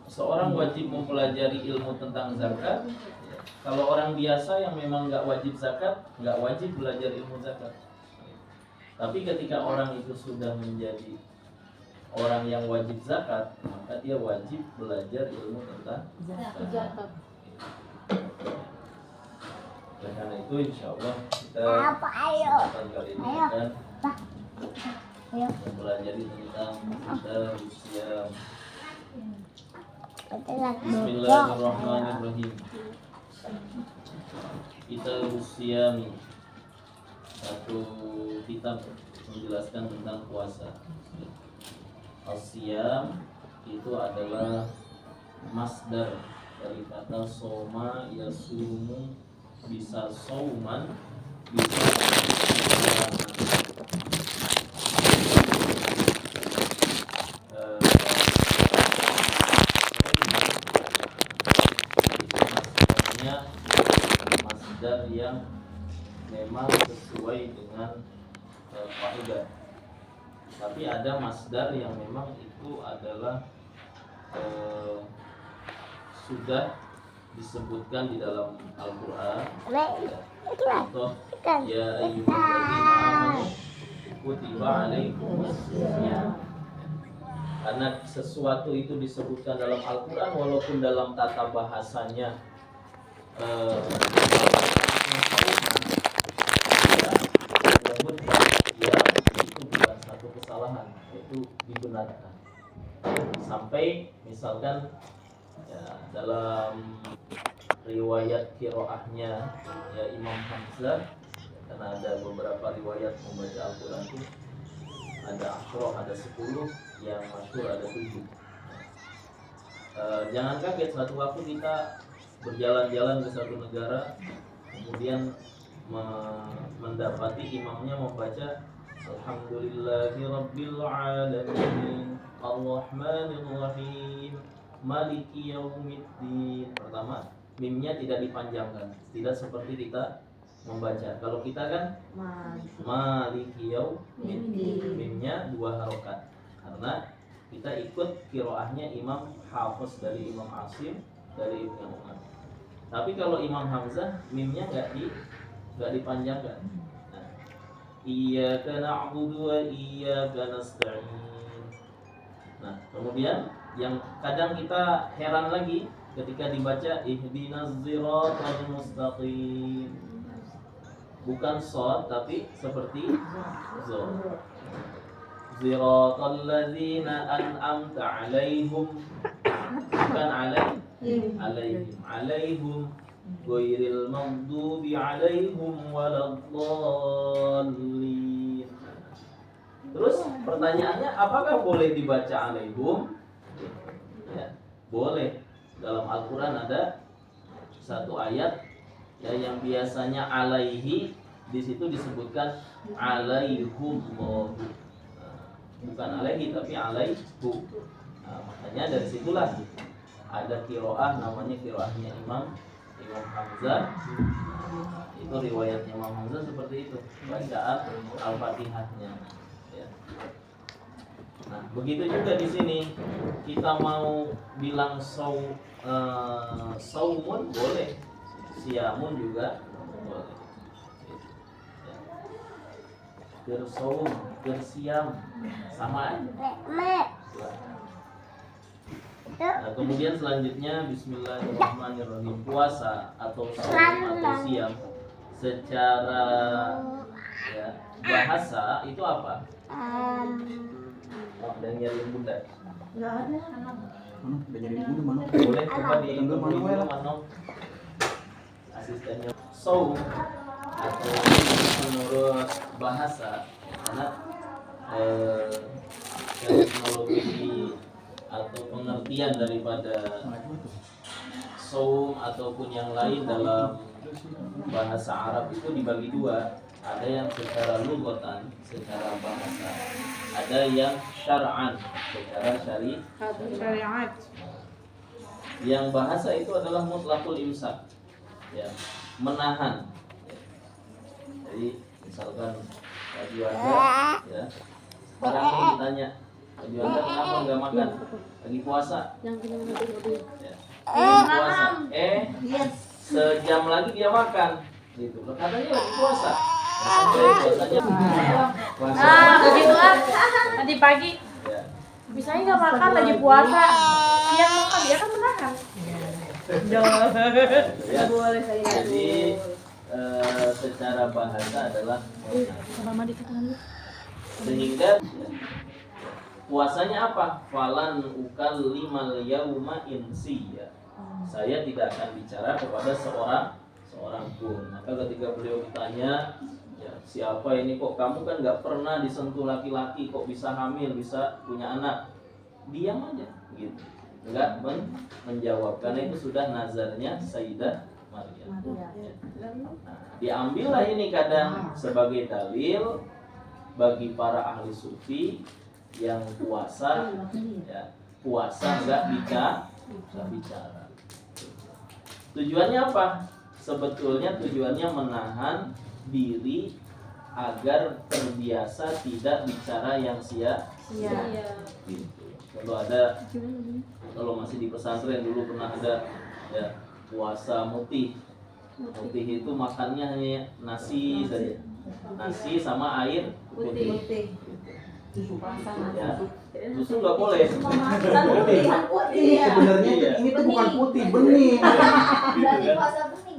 seorang wajib mempelajari ilmu tentang zakat. Kalau orang biasa yang memang nggak wajib zakat, nggak wajib belajar ilmu zakat. Tapi ketika orang itu sudah menjadi orang yang wajib zakat, maka dia wajib belajar ilmu tentang zakat. Dan karena itu insya Allah kita kesempatan kali ini akan mempelajari tentang usia. Bismillahirrahmanirrahim. Kita usiami, satu kitab menjelaskan tentang puasa. As-siyam itu adalah masdar dari kata soma yasumu, bisa sauman, bisa masdar yang memang sesuai dengan kaidah. Tapi ada masdar yang memang itu adalah sudah disebutkan di dalam Al-Quran. Contoh, ya ayyuhalladzina amanu kutiba alaikumusiyam. Karena sesuatu itu disebutkan dalam Al-Quran, walaupun dalam tata bahasanya itu bukan satu kesalahan, itu dibenarkan. Sampai misalkan ya, dalam riwayat qiraahnya ya Imam Hamzah, karena ada beberapa riwayat membaca Al-Quran itu ada 10, ada 10, yang masyhur ada 7. Jangan kaget suatu waktu kita berjalan-jalan ke satu negara, kemudian mendapati imamnya membaca Alhamdulillahi Rabbil Alamin Ar-Rahmanir Rahim Maliki Yaumiddin. Pertama, mimnya tidak dipanjangkan, tidak seperti kita membaca. Kalau kita kan Maliki Yaumiddin, mimnya 2 harokat, karena kita ikut qiraahnya Imam Hafiz dari Imam Asim dari Ibnu Umar. Tapi kalau Imam Hamzah mimnya nggak dipanjangkan. Nah, Iyyaka na'budu wa iyyaka nasta'in. Nah, kemudian yang kadang kita heran lagi ketika dibaca ihdinas siratal mustaqim. Bukan shad tapi seperti zo. Siratal ladzina an'amta 'alaihim. Bukan alaihim ghairil maghdubi 'alaihim waladdallin. Terus pertanyaannya, apakah boleh dibaca alaihim? Ya, boleh. Dalam Al-Quran ada satu ayat ya, yang biasanya alaihi, di situ disebutkan alaihumullah. Bukan alaihi tapi alaihu. Nah, makanya dari situlah ada qiraah namanya qiraahnya Imam Hamzah. Itu riwayatnya Imam Hamzah seperti itu, bacaan Al-Fatihahnya. Ya. Nah, begitu juga di sini kita mau bilang saumun boleh, siamun juga boleh. Bersaum, bersiam, sama aja. Nah, kemudian selanjutnya Bismillahirrahmanirrahim. Puasa atau saum atau siam secara ya, bahasa itu apa? Dan nyariin bunda. Enggak ada. Udah nyariin bunda mana? Boleh coba ditungguin dulu mana? Asistennya. Saum atau menurut bahasa, karena teknologi atau pengertian daripada saum ataupun yang lain dalam bahasa Arab itu dibagi 2. Ada yang secara lughatan, secara bahasa, ada yang syar'an, secara syariat. Yang bahasa itu adalah mutlaqul imsak, ya, menahan. Jadi misalkan tadi ada ya, sekarang ini ditanya Baju anda kenapa nggak makan? Lagi puasa. Yang punya mobil. Ya. Lagi puasa. Yes. Sejam lagi dia makan. Gitu. Loh, katanya lagi puasa. Puasanya. Puasa. Begitu nanti pagi Ya. misalnya nggak makan lagi puasa, siang makan dia kan menahan. Ya. Boleh saya. Jadi secara bahasa adalah sehingga puasanya apa? Falan ukal limal yauma insiya. Saya tidak akan bicara kepada seorang pun. Maka ketika beliau ditanya, ya, siapa ini kok kamu kan nggak pernah disentuh laki-laki, kok bisa hamil, bisa punya anak? Diam aja, gitu. Enggak menjawab karena itu sudah nazarnya Sayyidah Maryam. Nah, diambillah ini kadang sebagai dalil bagi para ahli sufi yang puasa, ya, puasa nggak bicara. Tujuannya apa? Sebetulnya tujuannya menahan diri agar terbiasa tidak bicara yang sia-sia. Gitu. Kalau masih di pesantren dulu pernah ada ya puasa mutih. Mutih itu makannya hanya nasi saja. Nasi sama air putih. Ya. Susu nggak boleh. Sebenarnya Iya. ini tuh bukan putih, bening. Berarti puasa bening.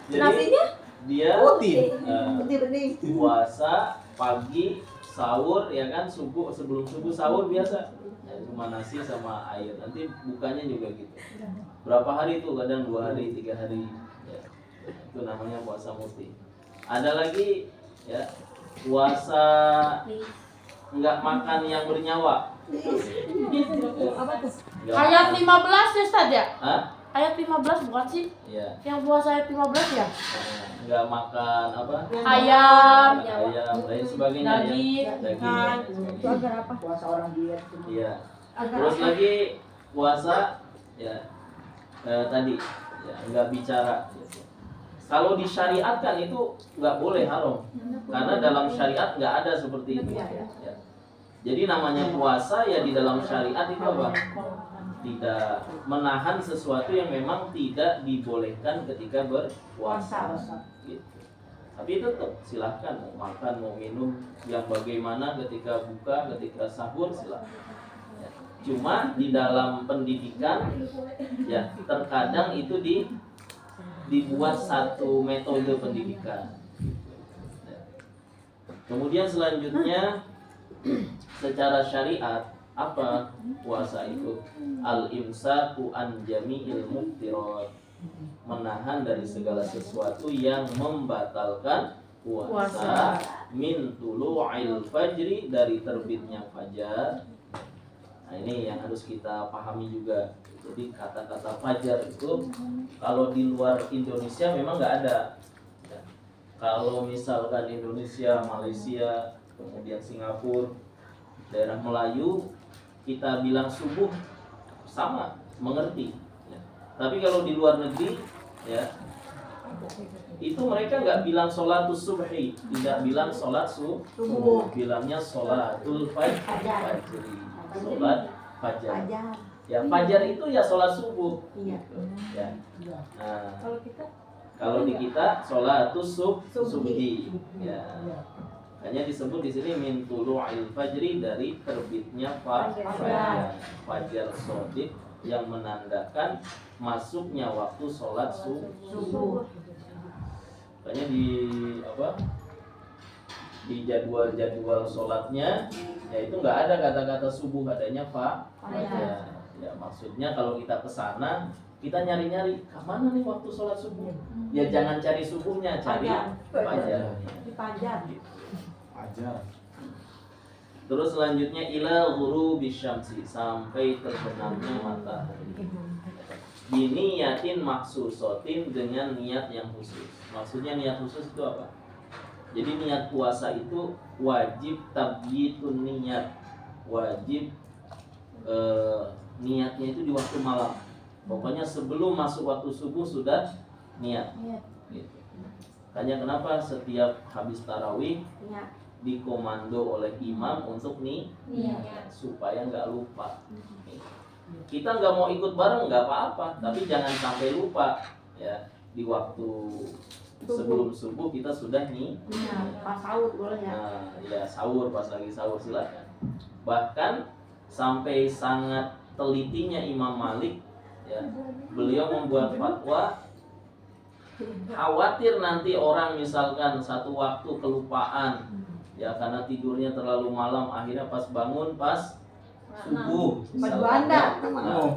Jadi Nasinya dia Putih. putih bening. puasa pagi sahur ya kan subuh sebelum subuh sahur biasa ya, cuma nasi sama air nanti bukanya juga gitu berapa hari itu kadang 2 hari 3 hari ya. Itu namanya puasa mutih. Ada lagi ya puasa nggak makan yang bernyawa. Apa tuh? Nggak Ayat makan. 15 ya Ustaz ya? Hah? Ayat 15 bukan sih? Ya. Yang puasa ayat 15 ya? Nggak makan apa? Ayam, Ayam lain sebagainya ya. daging, ikan. Itu agar apa? Puasa orang diet. Iya. Agar Terus apa? lagi puasa ya tadi ya nggak bicara. Gitu. Kalau disyariatkan itu nggak boleh haram karena dalam syariat nggak ada seperti itu. Ya. Jadi namanya puasa ya di dalam syariat itu apa? Tidak menahan sesuatu yang memang tidak dibolehkan ketika berpuasa. Gitu. Tapi tetap silahkan mau makan mau minum yang bagaimana ketika buka ketika sahur silahkan. Ya. Cuma di dalam pendidikan ya terkadang itu dibuat satu metode pendidikan. Ya. Kemudian selanjutnya secara syariat apa puasa itu? Al-imsaku an jami'il muftirat, menahan dari segala sesuatu yang membatalkan puasa. Min tulu'il fajri, dari terbitnya fajar. Nah ini yang harus kita pahami juga. Jadi kata-kata fajar itu kalau di luar Indonesia memang nggak ada. Ya. Kalau misalkan Indonesia, Malaysia, kemudian Singapura, daerah Melayu, kita bilang subuh sama, mengerti. Ya. Tapi kalau di luar negeri, ya itu mereka nggak bilang sholatus subhi, tidak bilang sholat subuh, bilangnya sholatul fajri, sholat fajar. Ya fajar itu ya sholat subuh. Iya. Ya. Nah, Kalau kita kalau di kita sholatus subhi. Ya. Hanya disebut di sini min tulu'il fajri, dari terbitnya fajar. Fajar shodiq yang menandakan masuknya waktu sholat subuh. Makanya di apa? Di jadwal sholatnya ya itu nggak ada kata-kata subuh, adanya fajar. Ya maksudnya kalau kita kesana kita nyari-nyari kemana nih waktu sholat subuh. Ya jangan cari subuhnya, cari fajar. di Pajar. Ajar. Terus selanjutnya ila ghurubi syamsi, sampai terbenamnya matahari. Biniyatin maksusotin, dengan niat yang khusus. Maksudnya niat khusus itu apa? Jadi niat puasa itu wajib tabyitun niat. Wajib niatnya itu di waktu malam. Pokoknya sebelum masuk waktu subuh sudah niat. Gitu. Makanya kenapa setiap habis tarawih dikomando oleh imam untuk supaya nggak lupa. Kita nggak mau ikut bareng nggak apa-apa, tapi jangan sampai lupa ya. Di waktu sebelum subuh kita sudah Pas sahur boleh ya. nah, ya sahur, pas lagi sahur silakan. Bahkan sampai sangat telitinya Imam Malik ya, beliau membuat fatwa khawatir nanti orang misalkan satu waktu kelupaan ya karena tidurnya terlalu malam, akhirnya pas bangun pas subuh Banda.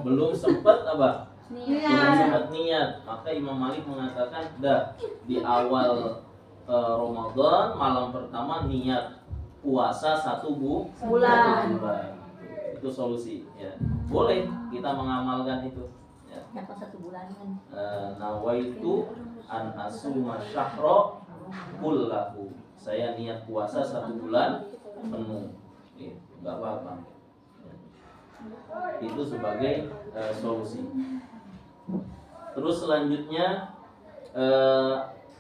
belum sempat apa? Iya. Belum sempat niat. Maka Imam Malik mengatakan dah di awal Ramadan malam pertama niat puasa satu Bulan. Itu solusi ya. Boleh kita mengamalkan itu ya. Dapat 1 bulanan. Nawaitu an asuma syahra kullahu. Saya niat puasa 1 bulan penuh. Enggak apa-apa. Itu sebagai solusi. Terus selanjutnya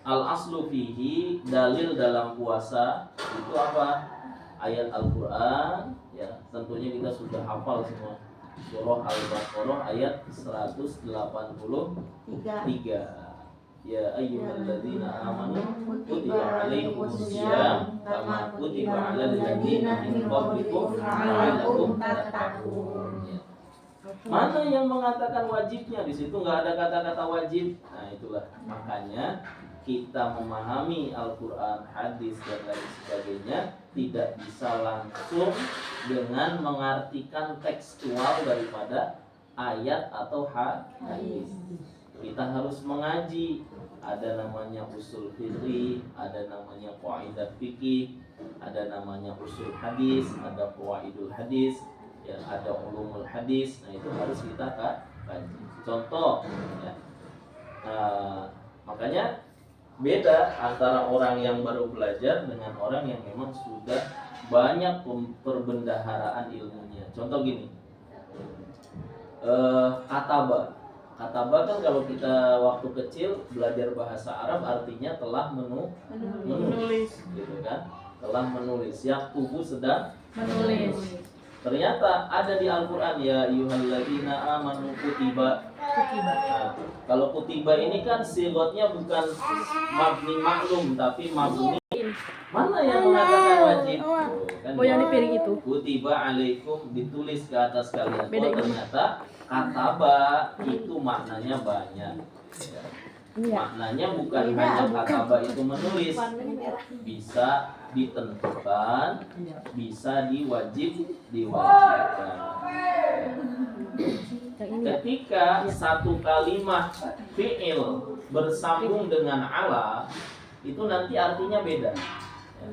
al aslu fihi, dalil dalam puasa itu apa? Ayat Al-Qur'an ya, tentunya kita sudah hafal semua. Surah Al-Baqarah ayat 183. Ya ayyuhalladzina amanu kutiba alaikumusiyam kama kutiba alal ladzina min qablikum la'allakum tattaqun. Mana yang mengatakan wajibnya? Di situ nggak ada kata-kata wajib. Nah itulah makanya kita memahami Al-Quran, hadis dan lain sebagainya tidak bisa langsung dengan mengartikan tekstual daripada ayat atau hadis. Kita harus mengaji. Ada namanya usul fikih, ada namanya qaidah fikih, ada namanya usul hadis, ada qawaidul hadis, ya, ada ulumul hadis. Nah itu harus kita kaji. Contoh ya. Makanya beda antara orang yang baru belajar dengan orang yang memang sudah banyak perbendaharaan ilmunya. Contoh gini, kataba kan kalau kita waktu kecil belajar bahasa Arab artinya telah menulis, gitu kan? Telah menulis. Yang tubuh sedang menulis. Ternyata ada di Al-Quran ya ayyuhalladzina amanu kutiba. Nah, kalau kutiba ini kan sigotnya bukan mabni maklum tapi mabni. Mana yang mengatakan wajib? Kan Oh, yang di piring itu. kutiba alaikum, ditulis ke atas kalian. Beda ini. Ternyata kataba itu maknanya banyak. Ya. Iya. Maknanya bukan hanya kataba itu menulis, bisa ditentukan, bisa diwajibkan. Ketika satu kalimat fi'il bersambung dengan ala, itu nanti artinya beda. Ya.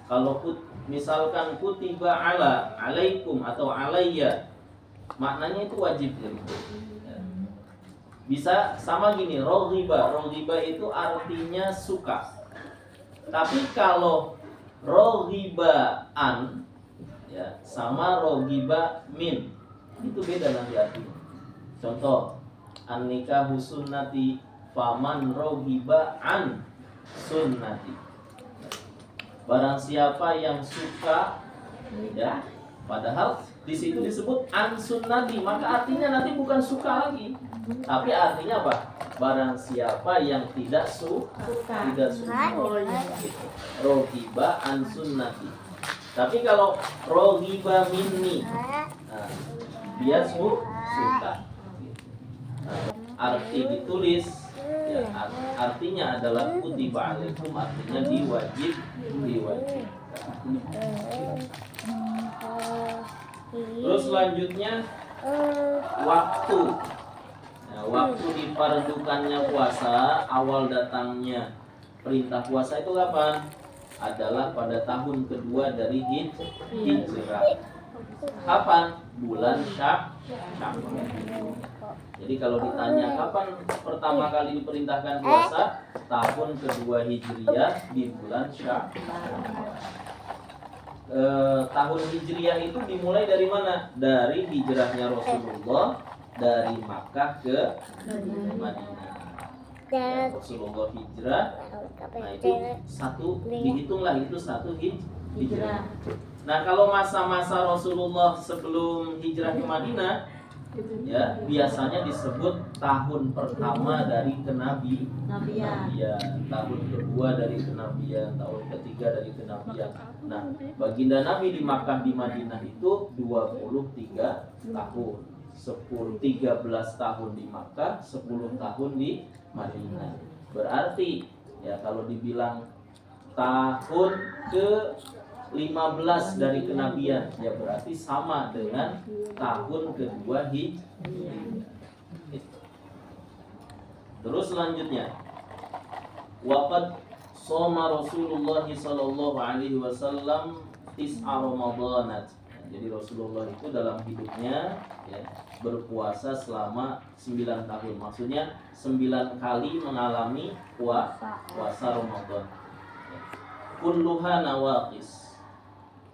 Kalau misalkan kutiba ala, alaikum atau alayya, maknanya itu wajib. Ya. Bisa sama gini, roghiba itu artinya suka. Tapi kalau roghibaan ya sama roghiba min, itu beda nanti artinya. Contoh, an-nikahu sunnati faman roghiba an sunnati. Barang siapa yang suka ya, padahal di situ disebut an sunnati, maka artinya nanti bukan suka lagi, tapi artinya apa? Barang siapa yang tidak suka. Roghiba an sunnati. Tapi kalau roghiba minni, nah, dia suka. Nah, arti ditulis ya, artinya adalah kutiba alaikum, artinya diwajibkan. Terus selanjutnya waktu. Nah, waktu difardukannya puasa, awal datangnya perintah puasa itu kapan? Adalah pada tahun kedua dari hijrah. Kapan? Bulan Syawal. Jadi kalau ditanya kapan pertama kali diperintahkan puasa, tahun kedua Hijriah di bulan Syawal. Tahun Hijriah itu dimulai dari mana? Dari hijrahnya Rasulullah dari Makkah ke Madinah. Rasulullah hijrah, nah itu satu, dihitunglah itu satu hijrah. Nah, kalau masa-masa Rasulullah sebelum hijrah ke Madinah, ya biasanya disebut tahun pertama dari kenabian, tahun kedua dari kenabian, tahun ketiga dari kenabian. Nah, baginda Nabi di Makkah di Madinah itu 23 tahun. 13 tahun di Makkah, 10 tahun di Madinah. Berarti ya kalau dibilang tahun ke 15 dari kenabian, ya berarti sama dengan tahun kedua hijriah. Terus selanjutnya, waqad shoma Rasulullah sallallahu alaihi wasallam tis'a Ramadanat. Jadi Rasulullah itu dalam hidupnya ya, berpuasa selama 9 tahun. Maksudnya 9 kali mengalami puasa Ramadan. Kulluha nawaqis.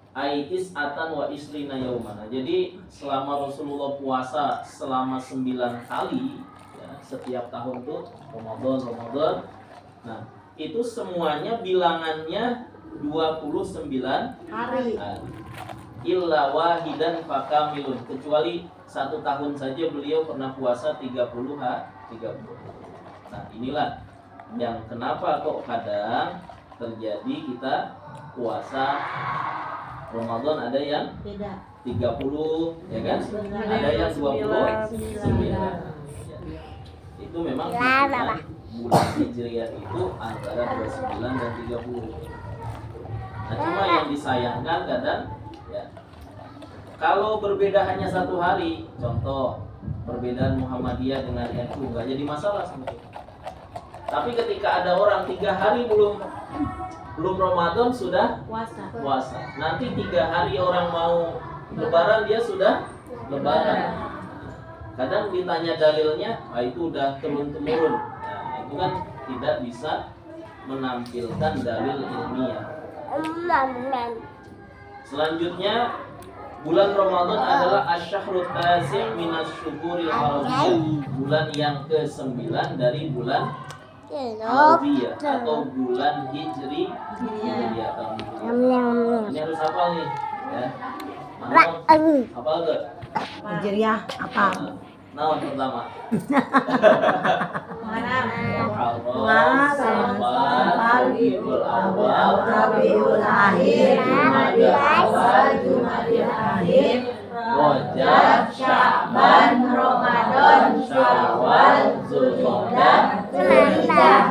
Aitis atan wa isrina yaumana. Jadi selama Rasulullah puasa selama 9 kali ya, setiap tahun tuh Ramadan. Nah, itu semuanya bilangannya 29 hari. Illa wahidan fakamilun, kecuali 1 tahun saja beliau pernah puasa 30 hari. Nah, inilah yang kenapa kok kadang terjadi kita puasa Ramadan ada yang Beda. 30 ya kan? Ada yang 29. Itu memang bulan Hijriah itu antara 29 dan 30. Nah, cuma yang disayangkan kadang ya, kalau berbeda hanya 1 hari, contoh perbedaan Muhammadiyah dengan NU nggak jadi masalah sebetulnya. Tapi ketika ada orang 3 hari belum Ramadan sudah puasa. Nanti 3 hari orang mau Lebaran dia sudah Lebaran. Kadang ditanya dalilnya, itu udah turun-temurun. Nah, itu kan tidak bisa menampilkan dalil ilmiah. Selanjutnya, bulan Ramadan adalah asy-syahrut tasi' minas syuhuril harabiyyah. Bulan yang ke-9 dari bulan Hijriah atau bulan Hijri. Ini harus hafal nih ya. Hafal gak? Hijriah apa? Naon pertama? Rabiul Awal, Rabiul Akhir, Jumadil Awal, Jumadil Akhir, Rajab, Sya'ban, Ramadan, Syawal, Zulhijjah, Zulhijjah.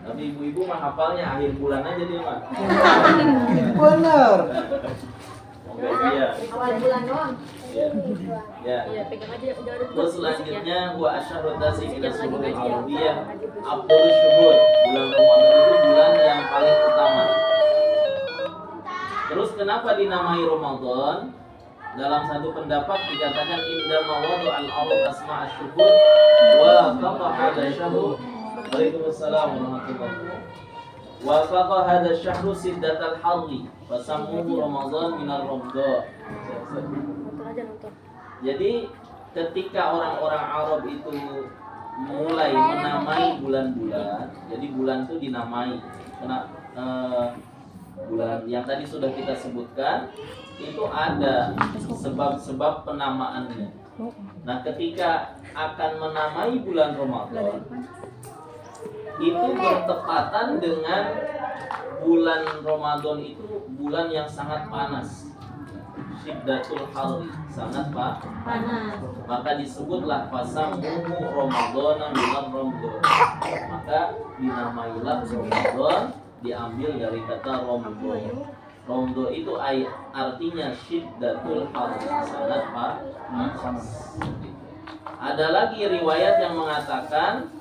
Tapi ibu-ibu mah hafalnya akhir bulan aja dia mah. Bener. Oke, iya. Awal bulan doang. Ya. Iya, pegang aja udah Terus selanjutnya wa asyhadu tasi ila syuhuril harabiyyah afdhalus syuhur. Bulan Ramadan itu bulan yang paling utama. Terus kenapa dinamai Ramadan? Dalam satu pendapat dikatakan inda mawadu al-arab asma asy-syuhur wa qaqa hadha syahru. Waalaikumsalam warahmatullahi wabarakatuh. Wa qaqa hadha syahru siddatal harri fasammuhu Ramadan minal rabda. Jadi ketika orang-orang Arab itu mulai menamai bulan-bulan, jadi bulan itu dinamai karena bulan yang tadi sudah kita sebutkan itu ada sebab-sebab penamaannya. Nah, ketika akan menamai bulan Ramadan itu bertepatan dengan bulan Ramadan itu bulan yang sangat panas. Syiddatul harri, sangat panas. Maka disebutlah fasammuhu Ramadana minal Ramadan. Maka dinamailah Ramadan diambil dari kata Ramadan. Ramadan itu artinya syiddatul harri, sangat panas. Ada lagi riwayat yang mengatakan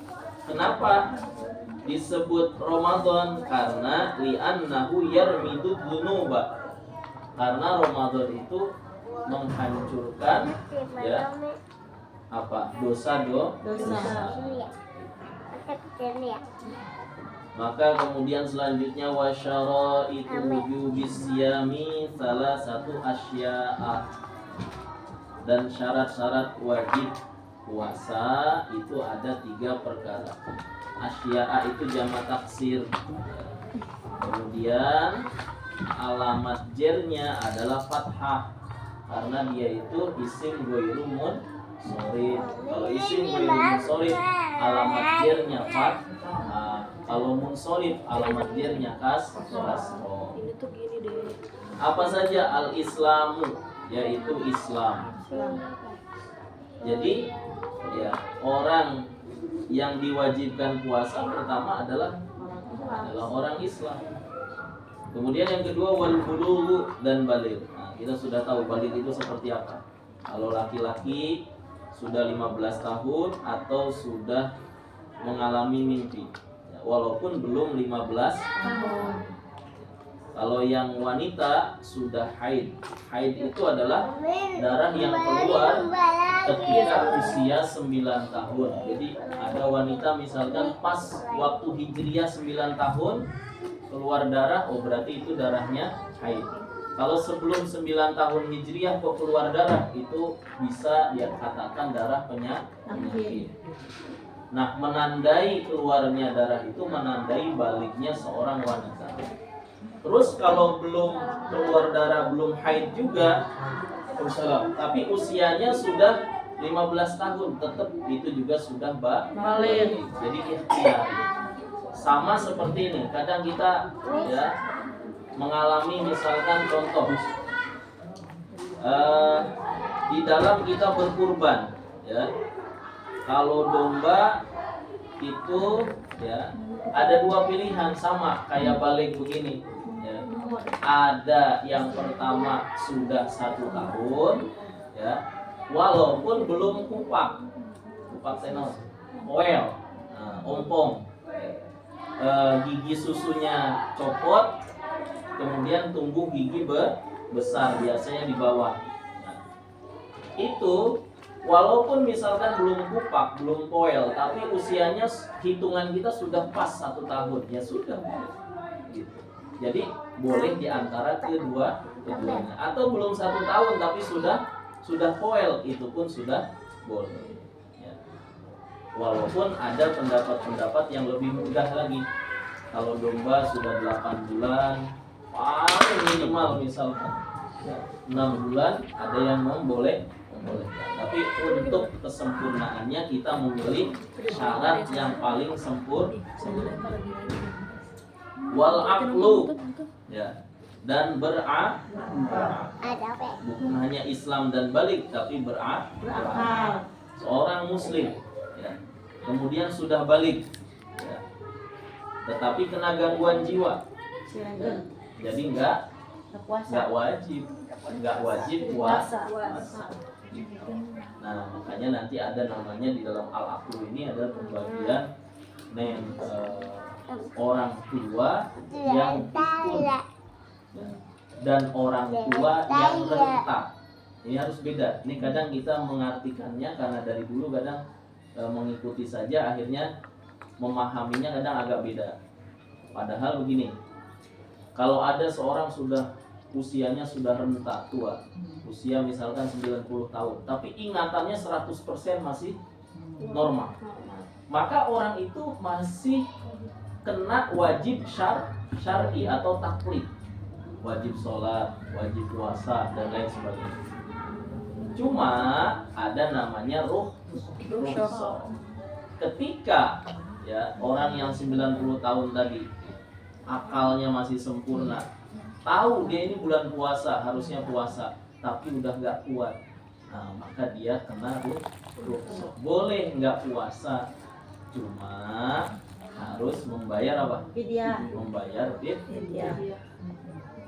kenapa disebut Ramadan, karena li'annahu yarmidu dzunuba. Karena Ramadan itu menghancurkan ya dosa. Maka kemudian selanjutnya wasyara itu wujubis siyami salah satu asya'a, dan syarat-syarat wajib puasa itu ada 3 perkara. Asya'a itu jamak taksir. Kemudian alamat jernya adalah fathah karena dia itu isim ghairu munsharif. Kalau isim ghairu munsharif alamat jernya fathah. Kalau munsharif alamat jernya kasrah. Ini tuh gini deh. Apa saja al-islamu, yaitu Islam. Jadi ya, orang yang diwajibkan puasa pertama adalah orang Islam. Kemudian yang kedua wal bulugh dan baligh. Nah, kita sudah tahu baligh itu seperti apa. Kalau laki-laki sudah 15 tahun atau sudah mengalami mimpi, ya, walaupun belum 15 tahun. Kalau yang wanita sudah haid. Haid itu adalah darah yang keluar ketika usia 9 tahun. Jadi ada wanita misalkan pas waktu hijriah 9 tahun keluar darah, oh berarti itu darahnya haid. Kalau sebelum 9 tahun hijriah kok keluar darah, itu bisa dikatakan darah penyakit. Nah, menandai keluarnya darah itu menandai baliknya seorang wanita. Terus kalau belum keluar darah, belum haid juga, tapi usianya sudah 15 tahun, tetap itu juga sudah balik. Jadi ikhtiar. Sama seperti ini, kadang kita ya mengalami misalkan contoh di dalam kita berkurban, ya. Kalau domba itu ya ada dua pilihan sama kayak balik begini. Ya. Ada yang pertama sudah 1 tahun, ya, walaupun belum kupak tenos, oel, ompong, gigi susunya copot, kemudian tumbuh gigi besar biasanya di bawah. Nah, itu walaupun misalkan belum kupak, belum poel, tapi usianya hitungan kita sudah pas 1 tahun, ya sudah. Gitu. Jadi boleh diantara keduanya. Atau belum 1 tahun tapi sudah poel, itu pun sudah boleh. Ya. Walaupun ada pendapat-pendapat yang lebih mudah lagi. Kalau domba sudah 8 bulan, paling minimal misalkan 6 bulan, ada yang membolehkan. Tapi untuk kesempurnaannya kita memilih syarat yang paling sempurna. Wal aqlu, ya, dan bukan hanya Islam dan balik, tapi berakal. Seorang muslim, ya, kemudian sudah balik, ya, tetapi kena gangguan jiwa, jadi nggak wajib puasa. Nah, makanya nanti ada namanya di dalam al-aqlu ini ada pembagian orang tua yang pikun dan orang tua yang renta. Ini harus beda. Ini kadang kita mengartikannya karena dari dulu kadang mengikuti saja, akhirnya memahaminya kadang agak beda. Padahal begini, kalau ada seorang sudah usianya sudah renta, tua, usia misalkan 90 tahun, tapi ingatannya 100% masih normal, maka orang itu masih kena wajib syar'i atau taklif, wajib sholat, wajib puasa, dan lain sebagainya. Cuma ada namanya rukhsah. Ketika ya orang yang 90 tahun tadi akalnya masih sempurna, tahu dia ini bulan puasa, harusnya puasa, tapi udah nggak kuat, nah maka dia kena rukhsah. Boleh nggak puasa, cuma harus membayar apa? Fidyah. Membayar fidyah.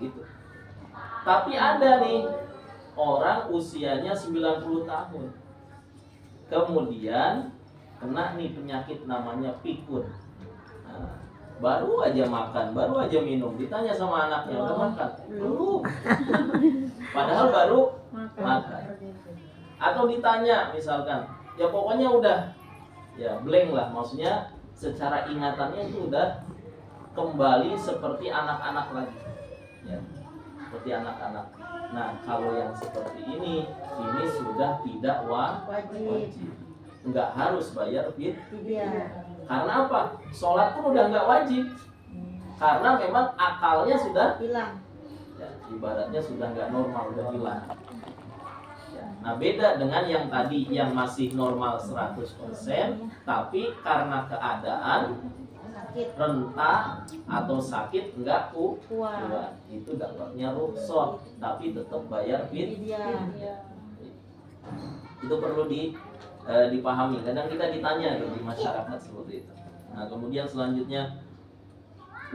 Gitu. Tapi ada nih orang usianya 90 tahun, kemudian kena nih penyakit namanya pikun. Nah, baru aja makan, baru aja minum, ditanya sama anaknya, udah makan? Belum. Padahal baru makan. Atau ditanya misalkan, ya pokoknya udah, ya blank lah, maksudnya secara ingatannya itu udah kembali seperti anak-anak lagi, ya, seperti anak-anak. Nah, kalau yang seperti ini sudah tidak wajib, nggak harus bayar fidyah. Karena apa? Sholat pun udah nggak wajib. karena memang akalnya sudah Hilang. ya, ibaratnya sudah nggak normal, udah hilang. Ya, nah beda dengan yang tadi yang masih normal 100%, tapi karena keadaan Sakit. renta atau sakit enggak Kuat. kuat, itu dapatnya rukhsah, tapi tetap bayar Iya. itu perlu dipahami. Kadang kita ditanya di masyarakat seperti itu. Nah kemudian selanjutnya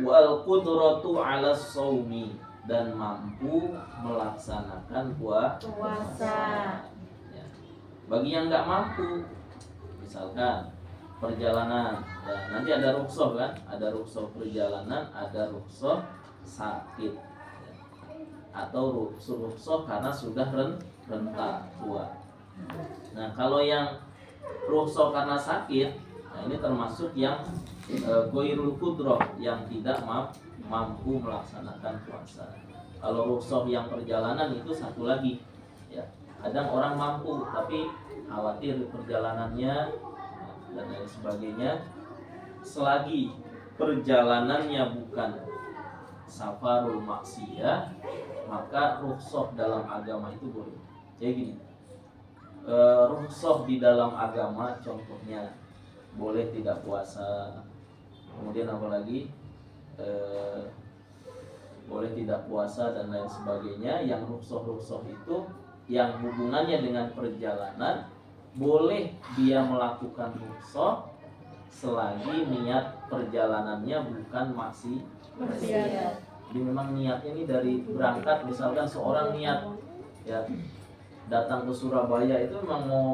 wal qudratu 'ala shaumi, dan mampu melaksanakan Puasa. Ya. Bagi yang nggak mampu, misalkan perjalanan, ya, nanti ada rukhsah kan, ada rukhsah perjalanan, ada rukhsah sakit, ya. Atau rukhsah karena sudah renta tua. Nah kalau yang rukhsah karena sakit, nah ini termasuk yang ghairul qudrah, yang tidak mampu melaksanakan puasa. Kalau rukhsah yang perjalanan itu satu lagi, ya. Kadang orang mampu tapi khawatir perjalanannya dan lain sebagainya. Selagi perjalanannya bukan safarul maksiyah, maka rukhsah dalam agama itu boleh. Jadi gini, rukhsah di dalam agama contohnya boleh tidak puasa, kemudian apalagi boleh tidak puasa dan lain sebagainya. Yang rukhsah itu yang hubungannya dengan perjalanan, boleh dia melakukan rukhsah selagi niat perjalanannya bukan maksiat. Jadi memang niatnya ini dari berangkat, misalkan seorang niat ya datang ke Surabaya itu memang mau,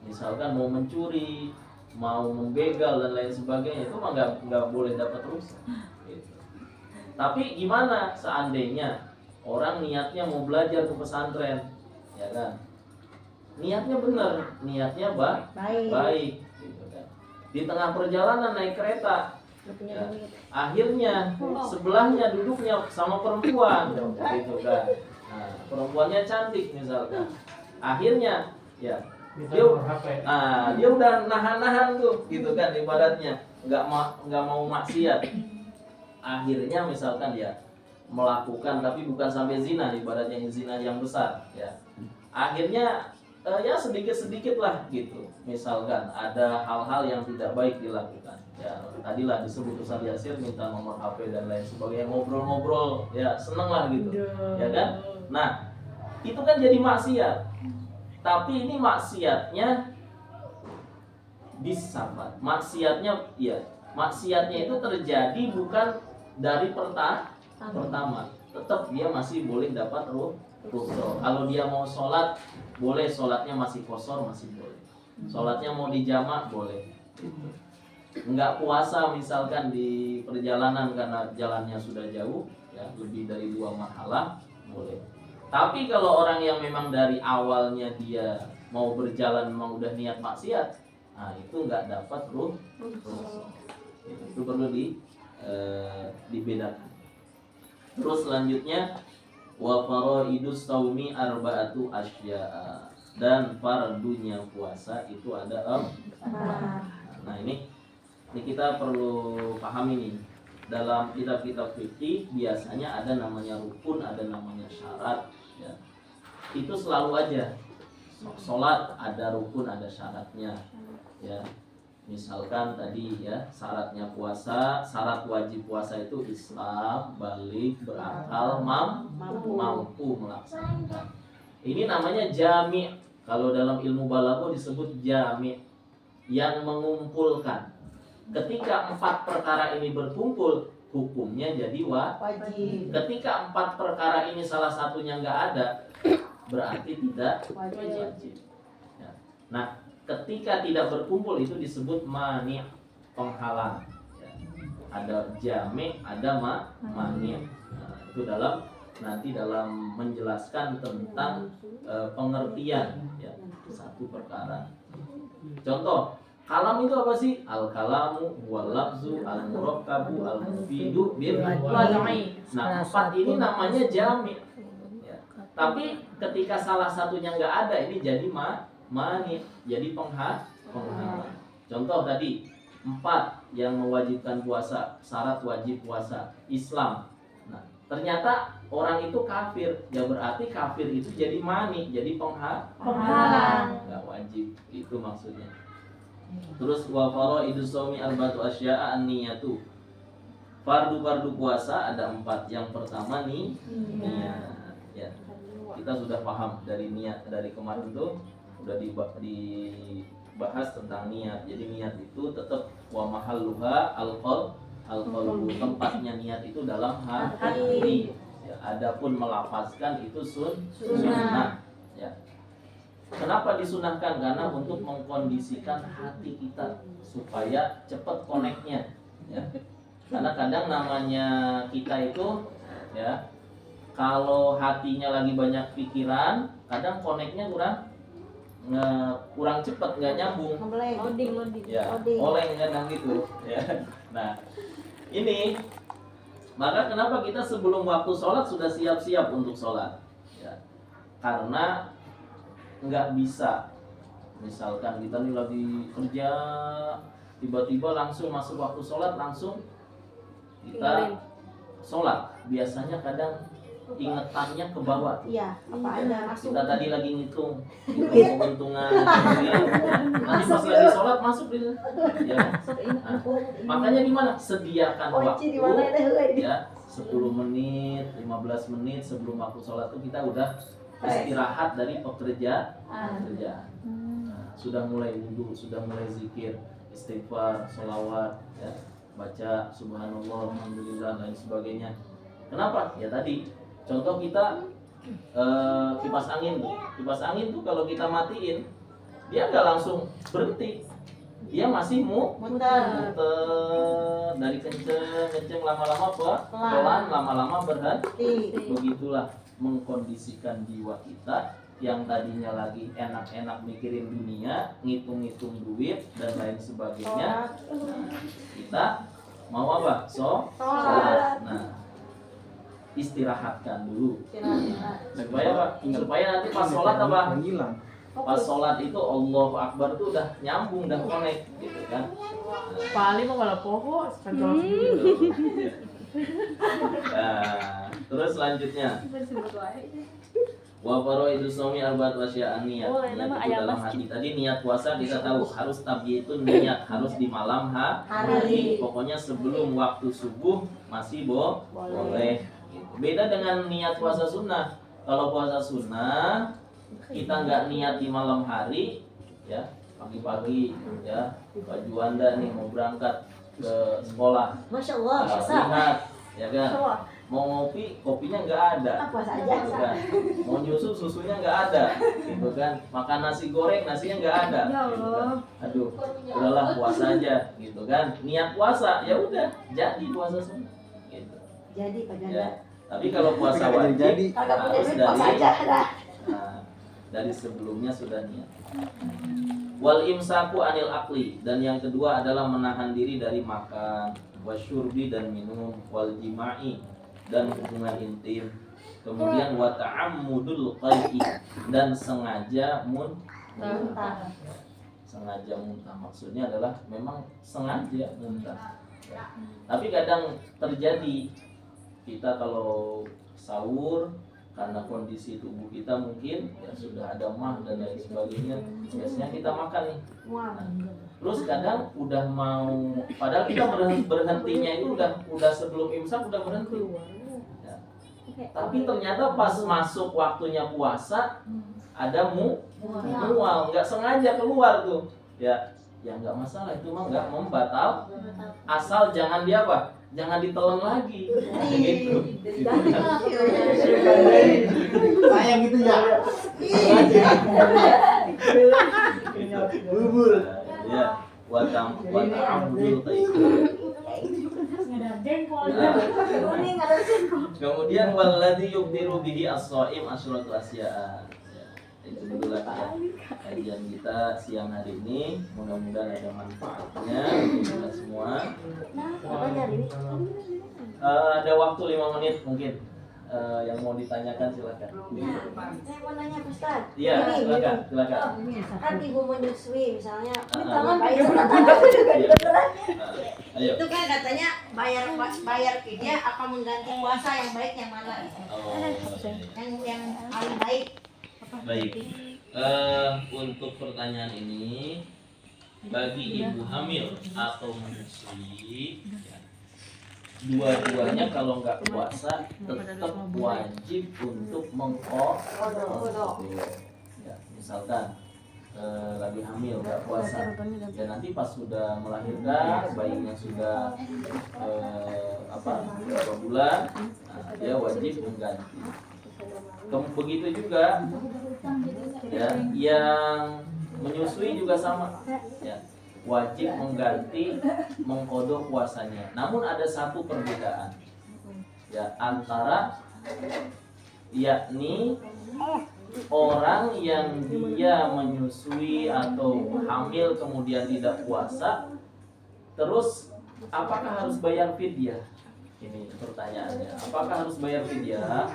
misalkan mau mencuri, mau membegal dan lain sebagainya, itu mah nggak boleh dapat rukhsah. Gitu. Tapi gimana seandainya orang niatnya mau belajar ke pesantren, ya kan? Niatnya benar, niatnya baik, gitu kan. Di tengah perjalanan naik kereta, ya, akhirnya sebelahnya duduknya sama perempuan, gitu kan. Nah, perempuannya cantik misalkan. Akhirnya, ya, dia udah nahan-nahan tuh, gitu kan, ibaratnya nggak mau maksiat. Akhirnya misalkan ya melakukan, tapi bukan sampai zina, ibaratnya zina yang besar, ya. Akhirnya ya sedikit-sedikit lah gitu. Misalkan ada hal-hal yang tidak baik dilakukan. Ya, tadilah disebut Ustaz Yasir minta nomor HP dan lain sebagainya, ngobrol-ngobrol, ya seneng lah gitu. Ya kan? Nah, itu kan jadi maksiat. Tapi ini maksiatnya disafat. Maksiatnya itu terjadi bukan dari pertama. Tetap dia masih boleh dapat rukhsah. Kalau dia mau sholat, boleh, sholatnya masih qashar, masih boleh. Sholatnya mau dijamak, boleh. Enggak puasa misalkan di perjalanan karena jalannya sudah jauh, ya lebih dari 2 marhalah, boleh. Tapi kalau orang yang memang dari awalnya dia mau berjalan memang udah niat maksiat, nah itu enggak dapat rukhsah. Itu perlu dibedakan. Terus selanjutnya wa faraidus shaumi arba'atu asya'a, dan fardunya puasa itu ada 4. Nah ini kita perlu pahami nih. Dalam kitab-kitab fikih biasanya ada namanya rukun, ada namanya syarat, ya. Itu selalu aja. Sholat ada rukun, ada syaratnya, ya. Misalkan tadi ya syaratnya puasa, syarat wajib puasa itu Islam, balik, berakal, mampu melaksanakan. Ini namanya jami'. Kalau dalam ilmu balaghah disebut jami', yang mengumpulkan. Ketika 4 perkara ini berkumpul, hukumnya jadi wajib. Ketika 4 perkara ini salah satunya nggak ada, berarti tidak wajib. Ya. Nah, ketika tidak berkumpul itu disebut mani', penghalang. Ya. Ada jami', ada mani'. Nah, itu nanti dalam menjelaskan tentang pengertian ya satu perkara. Contoh, kalam itu apa sih? Al-kalamu wal lafzu al-murakkabu al-mufidu bil wad'i. Nah, 4 ini namanya jami'. Ya. Tapi ketika salah satunya nggak ada, ini jadi mani', jadi penghalang. Contoh tadi 4 yang mewajibkan puasa, syarat wajib puasa Islam. Nah, ternyata orang itu kafir, ya berarti kafir itu jadi mani, jadi Penghalang. nggak wajib, itu maksudnya. Terus wa faraidu shaumi arba'atu asya'a an-niyatu. Fardu-fardu puasa ada 4. Yang pertama nih niat. Ya. Kita sudah paham dari niat, dari kemarin tuh udah dibahas tentang niat. Jadi niat itu tetap wa mahalluha al-qalbu. Tempatnya niat itu dalam hati. Ya, adapun melafazkan itu sunnah. Ya. Kenapa disunahkan? Karena untuk mengkondisikan hati kita supaya cepat koneknya. Ya. Karena kadang namanya kita itu ya, kalau hatinya lagi banyak pikiran, kadang koneknya kurang cepat, nggak nyambung. Loading. Ya, oleng kadang gitu. Ya. Nah, ini maka kenapa kita sebelum waktu sholat sudah siap-siap untuk sholat? Ya. Karena nggak bisa, misalkan kita nih lagi kerja, tiba-tiba langsung masuk waktu sholat, langsung kita sholat. Biasanya kadang ingetannya ke bawah tuh. Iya, apa aja masuk. Kita tadi lagi ngitung keuntungan, nanti pas lagi sholat masuk gitu. Ya. Nah, makanya gimana? Sediakan waktu ya 10 menit, 15 menit sebelum waktu sholat tuh kita udah istirahat dari pekerjaan. Nah, sudah mulai wudhu, sudah mulai zikir, istighfar, sholawat, ya, baca subhanallah, alhamdulillah, lain sebagainya. Kenapa? Ya tadi contoh kita kipas angin tuh kalau kita matiin dia nggak langsung berhenti, dia masih muter dari kenceng lama-lama pelan, lama-lama berhenti. Begitulah mengkondisikan jiwa kita yang tadinya lagi enak-enak mikirin dunia, ngitung-ngitung duit dan lain sebagainya. Kita mau apa? Sholat. Nah, istirahatkan dulu. Supaya apa? Supaya nanti pas sholat apa? Pas sholat itu Allahu Akbar tuh udah nyambung, udah connect gitu kan. Paling mau malah poho, sekarang Nah, terus selanjutnya wa faraidu shaumi arba'atu asya'an niat. Niat itu dalam hati. Tadi niat puasa kita tahu harus tabiatun niat, harus di malam hari. Pokoknya sebelum waktu subuh masih boleh. Gitu. Beda dengan niat puasa sunnah. Kalau puasa sunnah kita nggak niat di malam hari, ya pagi-pagi, ya baju Anda nih mau berangkat ke sekolah. Masya Allah, Lihat, ya kan? Mau ngopi, kopinya nggak ada. Apa saja, Gitu kan? Mau nyusu, susunya nggak ada, gitu kan? Makan nasi goreng, nasinya nggak ada. Gitu kan? Aduh, udahlah puasa aja, gitu kan? Niat puasa, ya udah, jadi puasa sunnah. Gitu. Jadi Pak Janda. Ya. Tapi kalau puasa wajib harus dari sebelumnya sudah niat. Wal imsaku anil akli, dan yang kedua adalah menahan diri dari makan, wasyurbi dan minum, wal jima'i dan hubungan intim, kemudian wa ta'ammudul qai'i dan sengaja muntah. Sengaja muntah maksudnya adalah memang sengaja muntah. Ya. Tapi kadang terjadi kita kalau sahur karena kondisi tubuh kita mungkin ya sudah ada mah dan lain sebagainya, biasanya kita makan nih. Nah, terus kadang udah mau, padahal kita berhentinya itu udah sebelum imsak udah berhenti. Ya. Tapi ternyata pas masuk waktunya puasa ada mual, nggak sengaja keluar tuh. Ya nggak masalah, itu mah nggak membatal, asal jangan dia apa? Jangan ditelan lagi, gitu. Sayang gitu ya. Bubur. Ya, kemudian walladzi yubdiru bihi as-shaim asyratu asya'a. Itu dulu ya kajian kita siang hari ini, mudah-mudahan ada manfaatnya untuk kita semua. Ada waktu 5 menit mungkin, yang mau ditanyakan silakan. Ya, saya mau nanya Pak Ustaz. Iya, Ini, silakan, gitu. silakan. Kan ibu menyusui misalnya, Ah, bayi sama tangan juga Iya. dibenerannya. Ayo. Itu kan katanya bayar fidyah apa mengganti puasa yang baik yang mana? Oh, Yang paling baik. baik. Untuk pertanyaan ini, bagi ibu hamil atau menyusui, ya, dua-duanya kalau nggak puasa tetap wajib untuk mengkodok. Ya, misalkan lagi hamil nggak puasa, ya nanti pas sudah melahirkan bayinya sudah berapa bulan, nah, dia wajib mengganti. Begitu juga ya yang menyusui juga sama, ya wajib mengganti mengkodok puasanya. Namun ada satu perbedaan ya antara yakni orang yang dia menyusui atau hamil kemudian tidak puasa, terus apakah harus bayar fidyah? Ini pertanyaannya. Apakah harus bayar fidyah?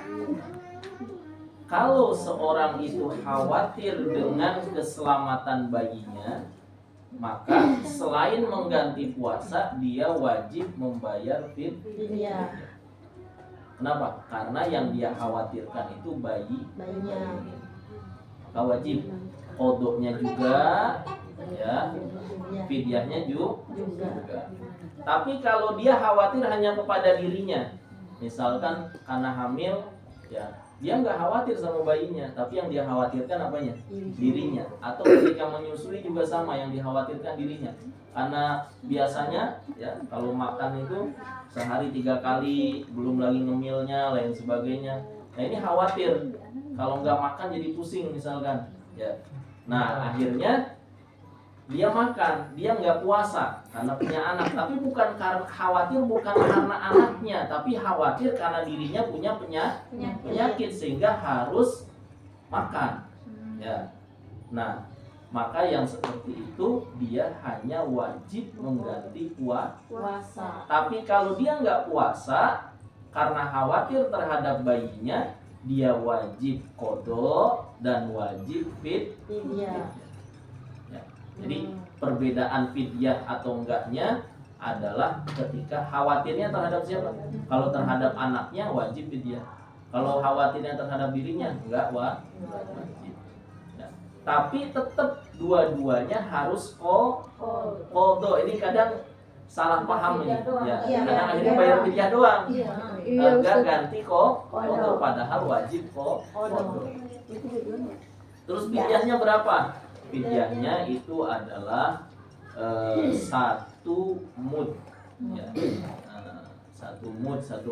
Kalau seorang itu khawatir dengan keselamatan bayinya, maka selain mengganti puasa, dia wajib membayar fidyah. Kenapa? Karena yang dia khawatirkan itu bayinya. Maka wajib kodoknya juga, ya, fidyahnya juga. Tapi kalau dia khawatir hanya kepada dirinya, misalkan karena hamil, ya dia nggak khawatir sama bayinya, tapi yang dia khawatirkan apanya? Dirinya. Atau ketika menyusui juga sama, yang dikhawatirkan dirinya. Karena biasanya ya kalau makan itu sehari 3 kali, belum lagi ngemilnya, lain sebagainya. Nah ini khawatir kalau nggak makan jadi pusing misalkan. Ya. Nah akhirnya dia makan, dia nggak puasa karena punya anak, tapi bukan karena khawatir, bukan karena anaknya, tapi khawatir karena dirinya punya penyakit sehingga harus makan. Ya. Nah, maka yang seperti itu dia hanya wajib mengganti puasa. Tapi kalau dia nggak puasa karena khawatir terhadap bayinya, dia wajib qadha dan wajib fidyah. Jadi perbedaan fidyah atau enggaknya adalah ketika khawatirnya terhadap siapa? Kalau terhadap anaknya wajib fidyah. Kalau khawatirnya terhadap dirinya enggak wajib. Ya. Tapi tetap dua-duanya harus qadha. Ini kadang salah paham ini. Ya. Kadang akhirnya bayar fidyah doang. Enggak ganti qadha padahal wajib qadha. Terus fidyahnya berapa? Fidyahnya itu adalah 1 mud, ya. 1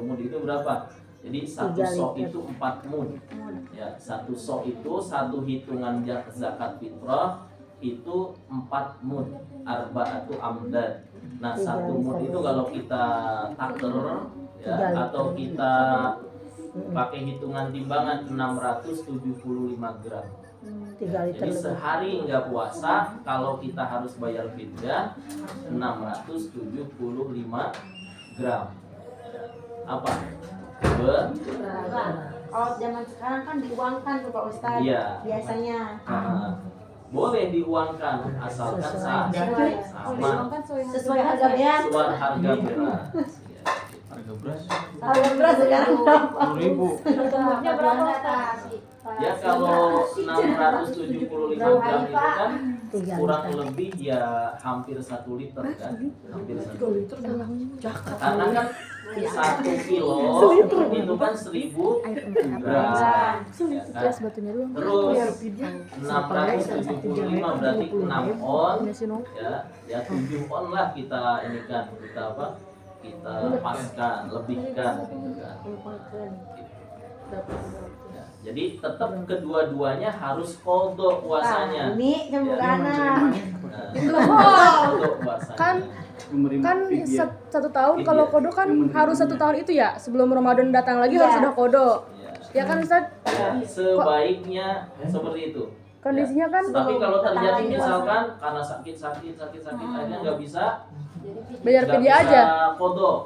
mud itu berapa? Jadi 1 sok itu 4 mud, ya. 1 sok itu 1 hitungan zakat fitrah itu 4 mud, arba'atu amdad. Nah 1 mud itu kalau kita takder, ya, atau kita pakai hitungan timbangan 675 gram. Jadi sehari nggak puasa, kalau kita harus bayar fidyah 675 gram. Apa? Kalau zaman sekarang kan diuangkan tuh Pak Ustadz. Iya. Biasanya. Boleh diuangkan asalkan sama Sesuai harga beras. sesuai harga beras. Harga beras sekarang berapa? 10.000. Berapa Ustadz? Ya kalau 675 gram itu kan kurang lebih ya hampir 1 liter kan, hampir 1 liter. Karena kan 1 kilo itu kan 1000 gram. Ya kan? Terus 675 berarti 6 on, ya 7 on lah kita ini kan, kita apa? Kita lepaskan, lebihkan gitu kan. Ya, jadi tetap kedua-duanya harus qadha puasanya. Ini cemburuana. Qadha puasanya. Kan 1 tahun kalau kodo kan harus 1 tahun itu ya, sebelum Ramadan datang lagi harus sudah kodo. Ya kan Ustaz? Ya, sebaiknya seperti itu. Kondisinya kan Tapi kalau terjadi misalkan karena sakit akhirnya nggak bisa bayar fidyah aja. qadha.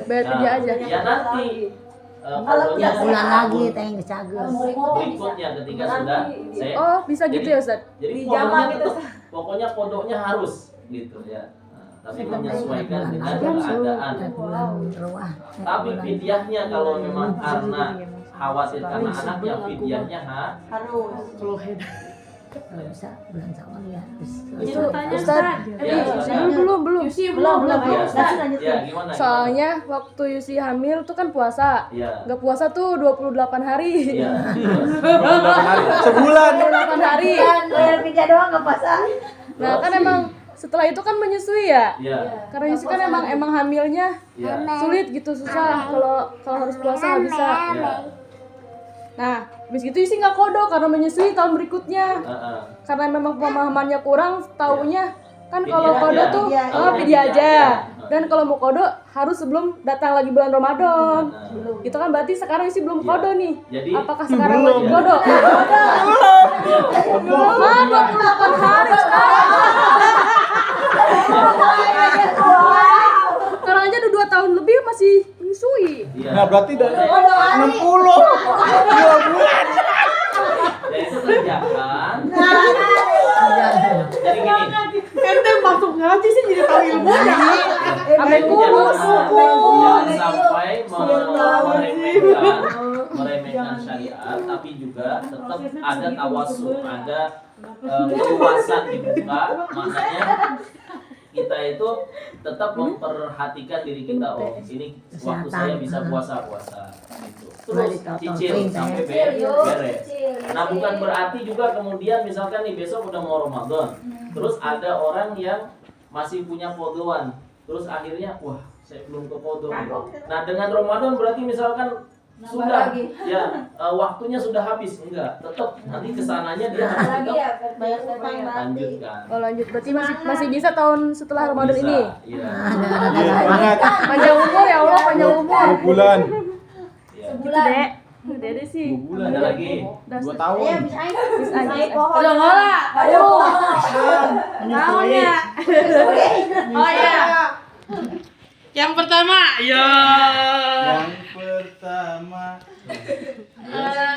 Bayar fidyah aja. Ya nanti kodonya bulan lagi teh geus berikutnya ketika sudah saya. Oh, bisa gitu ya, Ustaz? Jadi kodonya tetap, pokoknya kodonya harus gitu ya. Nah, tapi menyesuaikan dengan keadaan. Tapi fidyahnya kalau memang karena khawatir karena anaknya, fidyahnya harus. Kalau bisa bulan Syawal ya. Itu Ustaz, Ya, belum. Belum. ya gimana? Soalnya waktu Yusi hamil tuh kan puasa. Ya. Nggak puasa tuh 28 hari. Ya. Sebulan. 28 hari. Bayar pijat doang enggak puasa. Nah, kan emang setelah itu kan menyusui ya. Ya. Karena Yusi kan emang hamilnya Ya. sulit gitu, susah kalau harus puasa nggak bisa. Ya. Nah, habis itu Yusi nggak kodo karena menyusui tahun berikutnya. Heeh. Karena memang pemahamannya kurang, taunya kan Fidyah kalau kodo aja. tuh Fidyah fidyah aja. aja. Dan kalau mau kodo harus sebelum datang lagi bulan Ramadan. Itu kan berarti sekarang Yusi belum Iya. kodo nih. Jadi Apakah sekarang wajib kodo? belum. Ah, 28 hari sekarang aja udah 2 tahun lebih masih menyusui. Iya. Nah, berarti dari 60 2 bulan. Ya itu kerjaan. Jadi gini. Ente masuk ngaji sih jadi tahu ilmunya. Sampai kurus. Jangan sampai meremehkan syariat, tapi juga tetap ada tawasul, ada keluasan dibuka. Maknanya kita itu tetap memperhatikan diri kita. Oh, ini waktu saya bisa puasa gitu. Terus cicil sampai beres. Nah, bukan berarti juga kemudian misalkan nih besok udah mau Ramadan, terus ada orang yang masih punya kodoan, terus akhirnya wah saya belum ke kodo. Nah, dengan Ramadan berarti misalkan sudah ya waktunya sudah habis, enggak, tetap nanti kesananya dia harus tetap Bayar utang lanjutkan. Oh, lanjut. Berarti masih bisa tahun setelah Ramadan Bisa, ini. iya. Semangat. Panjang umur ya Allah, panjang umur. 2 bulan. Iya. Gitu, Dek. Dede sih. 2 bulan. Ada lagi. 2 tahun. Udah ngolah. Aduh. Namanya. Oh iya. Yang pertama, ya.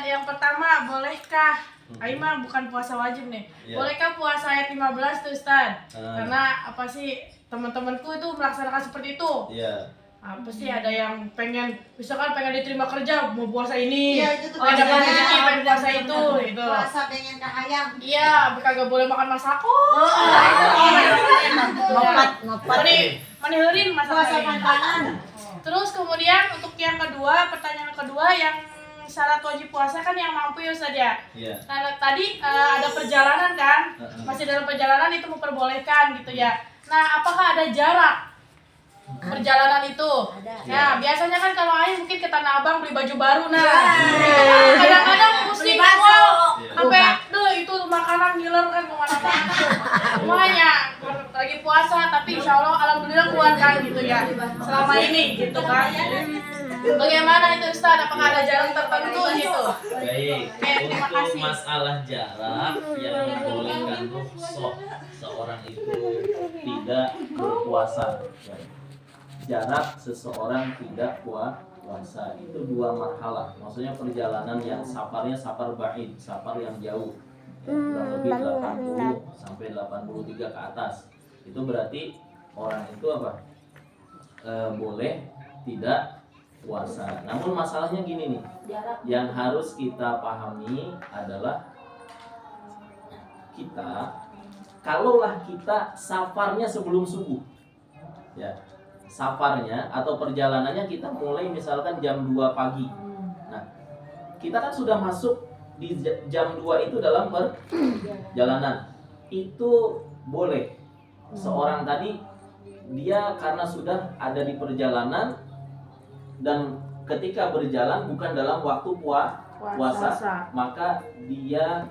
Yang pertama, bolehkah? Ayo mah bukan puasa wajib nih. Iya. Bolehkah puasa ayat 15 tuh Ustaz? Ah. Karena apa sih teman-temanku itu melaksanakan seperti itu. Iya. Apa sih ada yang pengen misalkan pengen diterima kerja mau puasa ini. Iya, itu tuh Oh, ada biasanya. rezeki pengen puasa itu gitu. Puasa pengen kahayang. Iya, kagak boleh makan masako. Manihurin Puasa masakan. pantangan. Terus kemudian untuk yang kedua, pertanyaan kedua yang syarat wajib puasa kan yang mampu ya Ustaz ya. Iya. Nah, tadi ada perjalanan kan? Masih dalam perjalanan itu memperbolehkan gitu ya. Nah, apakah ada jarak perjalanan itu? Nah, biasanya kan kalau Aing mungkin ke Tanah Abang beli baju baru kadang-kadang pusing sampai itu makanan ngiler kan kemana-mana semuanya lagi puasa tapi insya Allah alhamdulillah kuat kan gitu ya selama ini gitu kan. Bagaimana itu Ustaz? Apakah ada jarak tertentu gitu? Baik, Oke, terima untuk kasih. masalah jarak yang membolehkan rukhsah seorang itu tidak berpuasa. Jarak seseorang tidak puasa itu 2 marhalah. Maksudnya perjalanan yang safarnya safar ba'id, safar yang jauh. Ya, kurang lebih 80 sampai 83 ke atas. Itu berarti orang itu apa? Boleh tidak puasa. Namun masalahnya gini nih. Yang harus kita pahami adalah kalaulah kita safarnya sebelum subuh. Ya. Safarnya atau perjalanannya kita mulai misalkan jam 2 pagi. Nah, kita kan sudah masuk di jam 2 itu dalam perjalanan. Itu boleh. Seorang tadi dia karena sudah ada di perjalanan dan ketika berjalan bukan dalam waktu puasa, maka dia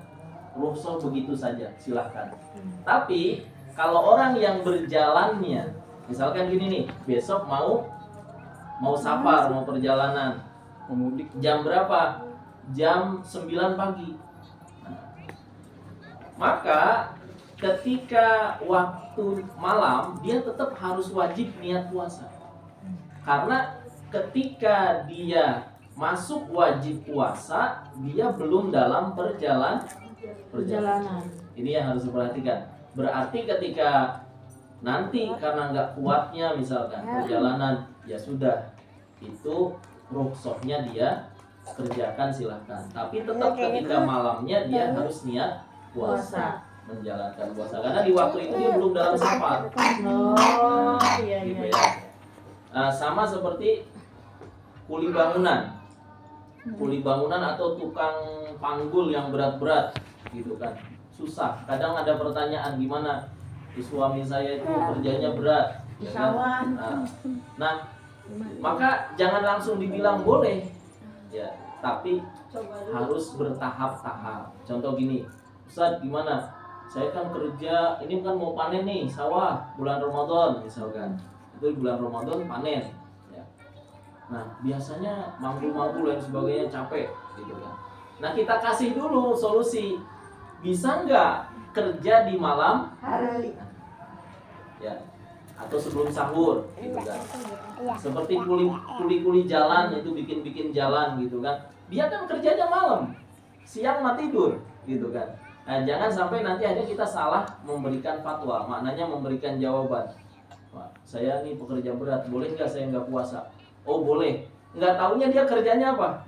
rukhsah begitu saja, silahkan. Tapi kalau orang yang berjalannya misalkan gini nih, besok mau safar, mau perjalanan, Pemudik. jam berapa? Jam 9 pagi. Maka ketika waktu malam dia tetap harus wajib niat puasa. Karena ketika dia masuk wajib puasa, dia belum dalam perjalanan. Ini yang harus diperhatikan. Berarti ketika nanti karena nggak kuatnya misalkan perjalanan, ya sudah, itu rukhsahnya dia kerjakan silahkan. Tapi tetap ketika malamnya dia harus niat puasa, menjalankan puasa. Karena di waktu itu dia belum dalam safar. Oh, iya Gitu iya. ya. Sama seperti kuli bangunan. Kuli bangunan atau tukang panggul yang berat-berat gitu kan. Susah. Kadang ada pertanyaan, gimana? Suami saya itu kerjanya berat, ya kan? Nah, maka jangan langsung dibilang boleh, ya, tapi harus bertahap-tahap. Contoh gini, Ustadz gimana? Saya kan kerja, ini kan mau panen nih sawah bulan Ramadan misalkan, itu bulan Ramadan panen, ya. Nah biasanya manggul-manggul dan sebagainya capek, gitu kan. Nah kita kasih dulu solusi, bisa nggak kerja di malam hari, ya, atau sebelum sahur, gitu kan. Seperti kuli jalan itu bikin jalan, gitu kan. Dia kan kerjanya malam, siang mah tidur, gitu kan. Nah, jangan sampai nanti aja kita salah memberikan fatwa, maknanya memberikan jawaban. Wah, saya nih pekerja berat, boleh nggak saya nggak puasa? Oh boleh. Nggak taunya dia kerjanya apa?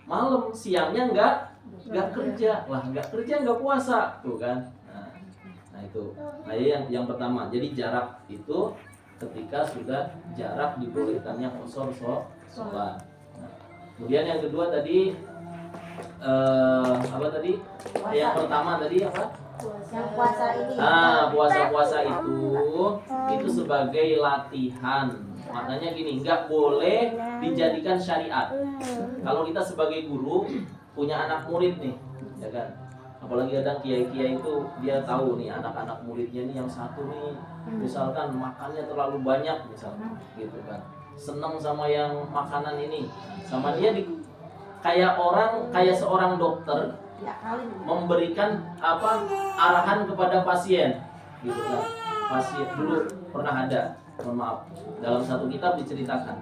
Malam, siangnya nggak kerja, lah nggak kerja nggak puasa, tuh kan? Nah itu, nah yang pertama. Jadi jarak itu ketika sudah jarak dibolehkannya qashar sholat. Nah, kemudian yang kedua tadi apa tadi? Yang pertama tadi apa? Yang puasa ini. Puasa itu sebagai latihan. Maknanya gini, nggak boleh dijadikan syariat. Kalau kita sebagai guru punya anak murid nih, ya kan? Apalagi kadang kiai-kiai itu dia tahu nih anak-anak muridnya nih yang satu nih, misalkan makannya terlalu banyak misalkan, gitu kan. Seneng sama yang makanan ini, sama dia kayak seorang dokter memberikan arahan kepada pasien, gitu kan. Pasien dulu pernah ada, mohon maaf, dalam satu kitab diceritakan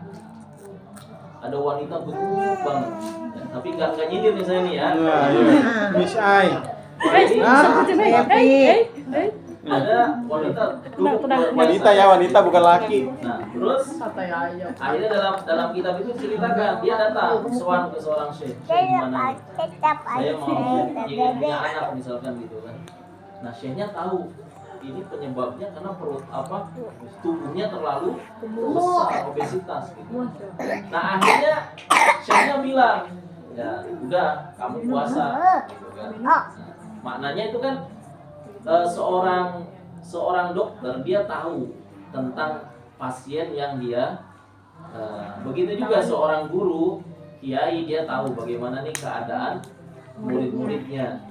ada wanita gemuk banget, ya, tapi nggak nyindir nih saya nih ya. Miss Ai. Ada wanita Wanita bukan laki. Nah, terus akhirnya dalam kitab itu ceritakan dia datang sowan ke seorang syekh. Gimana? Saya mau ingin punya anak misalkan gitu kan. Nah, syekhnya tahu ini penyebabnya karena perut tubuhnya terlalu besar, obesitas gitu. Nah, akhirnya syekhnya bilang, ya udah kamu puasa gitu kan. Nah, maknanya itu kan seorang dokter dia tahu tentang pasien yang dia begitu juga seorang guru kiai dia tahu bagaimana nih keadaan murid-muridnya,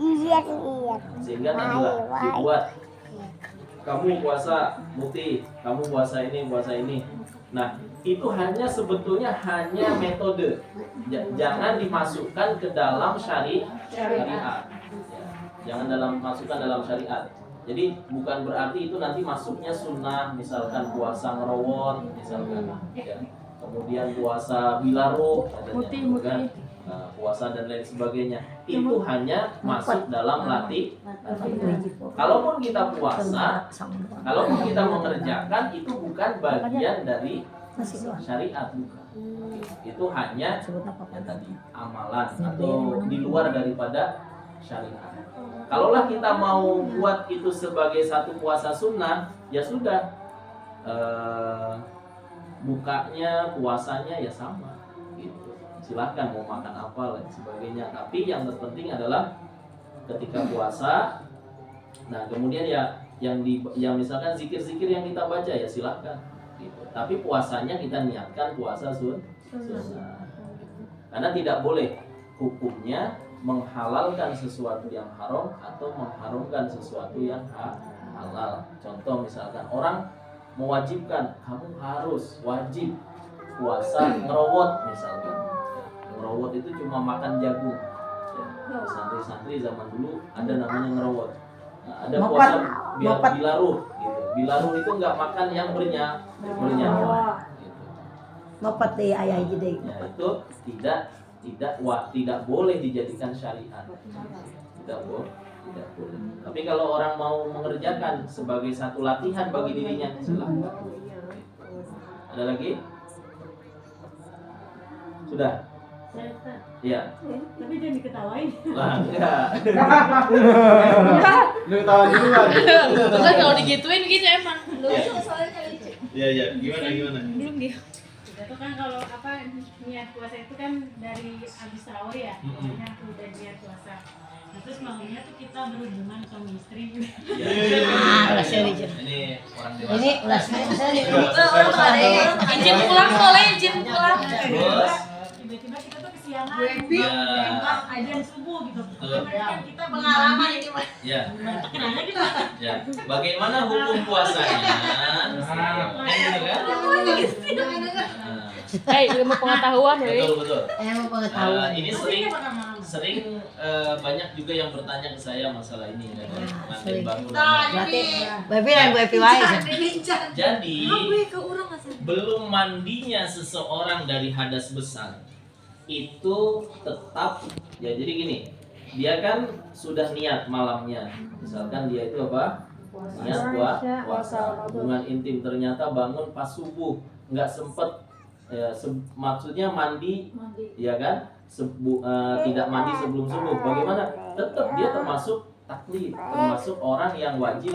sehingga tadilah dibuat kamu puasa Muti, kamu puasa ini. Nah itu sebetulnya hanya metode, jangan dimasukkan ke dalam syariat. Jangan masukkan dalam syariat. Jadi bukan berarti itu nanti masuknya sunnah, misalkan puasa ngerawon, misalkan, ya. Kemudian puasa bilaruh, kan, puasa dan lain sebagainya. Itu hanya masuk dalam latihan. Kalaupun kita puasa, kalaupun kita mengerjakan, itu bukan bagian dari syariat, bukan. Itu hanya tadi amalan atau di luar daripada syariat. Kalaulah kita mau buat itu sebagai satu puasa sunnah, ya sudah, bukanya, puasanya ya sama, gitu. Silahkan mau makan apa dan sebagainya. Tapi yang terpenting adalah ketika puasa, nah kemudian yang misalkan zikir-zikir yang kita baca ya silahkan, gitu. Tapi puasanya kita niatkan puasa sunnah, karena tidak boleh hukumnya menghalalkan sesuatu yang haram atau mengharamkan sesuatu yang halal. Contoh misalkan orang mewajibkan kamu harus wajib puasa ngerawat misalkan. Ngerawat itu cuma makan jagung. Ya, santri-santri zaman dulu ada namanya ngerawat. Nah, ada puasa bilaruh gitu. Bilaruh itu nggak makan yang bernyawa gitu. Ngopat deh ayah jadi. Ya, itu tidak boleh dijadikan syariat. Tidak boleh. Tapi kalau orang mau mengerjakan sebagai satu latihan bagi dirinya, silakan. Ada lagi? Sudah? Iya. Tapi jangan diketawain. Lah, enggak. Lu tahu duluan. Kan kalau digituin gitu emang. Iya. Gimana? Belum dia. Itu kan kalau niat puasa itu kan dari habis tarawih ya. Maksudnya aku udah niat puasa. Nah, terus malamnya tuh kita berhubungan suami istri. Ulah seri. Ini orang dewasa. Ini ulah seri. Izin pulang boleh, izin pulang. Terus? Tiba-tiba kita tuh kesiangan. Ya. Ajan subuh gitu. Betul. Kan kita Pengalaman ini mah. Ya. kenanya kita. Ya. Bagaimana hukum puasanya? Kan gitu kan? Ilmu pengetahuan, weh. Betul. Mau pengetahuan. Ini sering banyak juga yang bertanya ke saya masalah ini kan. Mantin bangunan. Berarti baby dan baby wae. Jadi belum mandinya seseorang dari hadas besar itu tetap ya, jadi gini, dia kan sudah niat malamnya, misalkan dia itu apa, niat puasa hubungan intim, ternyata bangun pas subuh nggak sempet ya, maksudnya mandi ya kan, tidak mandi sebelum subuh, bagaimana? Tetap dia termasuk taklid, termasuk orang yang wajib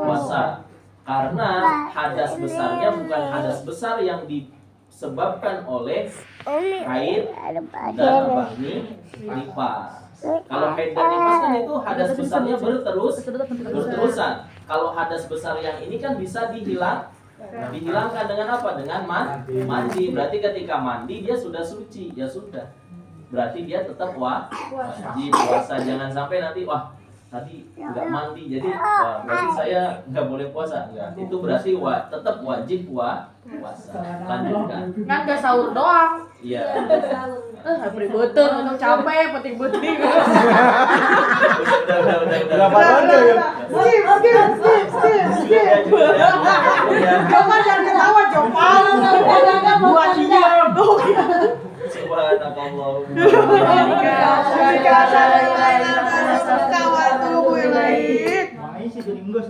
puasa. Karena hadas besarnya bukan hadas besar yang disebabkan oleh haid dan nifas. Kalau haid dan nifas kan itu hadas besarnya berterusan. Kalau hadas besar yang ini kan bisa dihilangkan dengan apa? Dengan mandi. Berarti ketika mandi dia sudah suci, ya sudah. Berarti dia tetap wajib puasa. Jangan sampai nanti tadi nggak mandi jadi berarti saya nggak boleh puasa. Enggak, itu berarti tetap wajib puasa. Lanjutkan. Kan nggak sahur doang. Iya. Betul, capek, penting-penting. Udah. Berapa ronde ya? Coba jangan ketawa, coba. Buat diam. Subhanallah. Main sih jadi enggak.